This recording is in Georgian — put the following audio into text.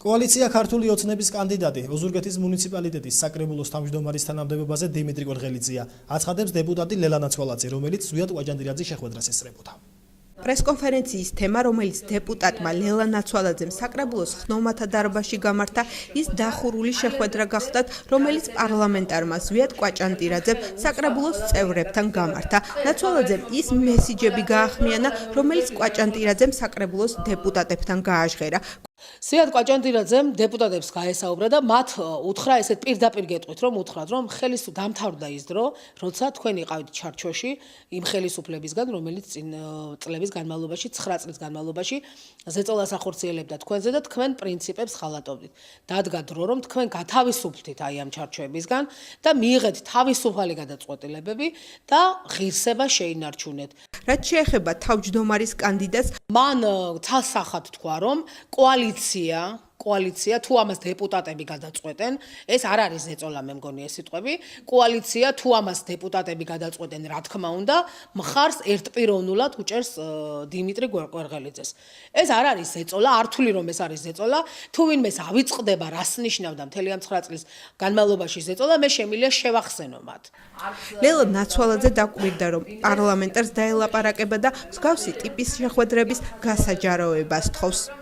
კოალიცია ქართული ოცნების კანდიდატი ოზურგეთის მუნიციპალიტეტის საკრებულოს თავმჯდომარის თანამდებობაზე დიმიტრი კორღელიძეა. აცხადებს დეპუტატი ლელა ნაცვალაძე, რომელიც ზვიად კვაჭანდირაძის შეხვედრას ესწრებოდა. პრესკონფერენციის თემა, რომელიც დეპუტატმა ლელა ნაცვალაძემ საკრებულოს ხნოვმათა დარბაზში გამართა, ის დახურული შეხვედრა გახდათ, რომელიც პარლამენტარმა ზვიად კვაჭანდირაძემ საკრებულოს წევრებთან გამართა. ნაცვალაძემ ის მესიჯები გაახმიანა, რომელიც კვაჭანდირაძემ საკრებულოს დეპუტატებთან გააჟღერა. ზვიად კვაჭანდირაძემ დეპუტატებს გაესაუბრა და მათ უთხრა ესეთ პირდაპირ გეტყვით, რომ უთხრათ, რომ დამთავრდა ის დრო, როცა თქვენ იყავით ჩარჩოში იმ ხელისუფლებისგან, რომელიც წინ წლების განმავლობაში, 9 წლის განმავლობაში ზეწოლას ახორციელებდა თქვენზე და თქვენ პრინციპებს ხალატობდით. დადგა დრო, რომ თქვენ გათავისუფლდით აი ამ ჩარჩოებისგან და მიიღეთ თავისუფალი გადაწყვეტილებები და ღირსება შეინარჩუნეთ. რაც შეეხება თავმჯდომარის კანდიდატს, მან თასახად თქვა, რომ კოალიცია თუ ამას დეპუტატები გადაწყვეტენ, ეს არ არის ზეწოლა, მე მგონი ეს სიტყვები, კოალიცია თუ ამას დეპუტატები გადაწყვეტენ, რა თქმა უნდა, მხარს ერთპიროვნულად უჭერს დიმიტრი კორღელიძეს. ეს არ არის ზეწოლა, არ თვლი რომ ეს არის ზეწოლა, თუ ვინმეს ავიწყდება, რას ნიშნავდა მთელი ამ 9 წლის განმავლობაში ზეწოლა, მე შემიძლია შევახსენო მათ. ლელა ნაცვალაძე დაკვირდა, რომ პარლამენტარს დაელაპარაკება და მსგავსი ტიპის შეხვედრების გასაჯაროებას თხოვს.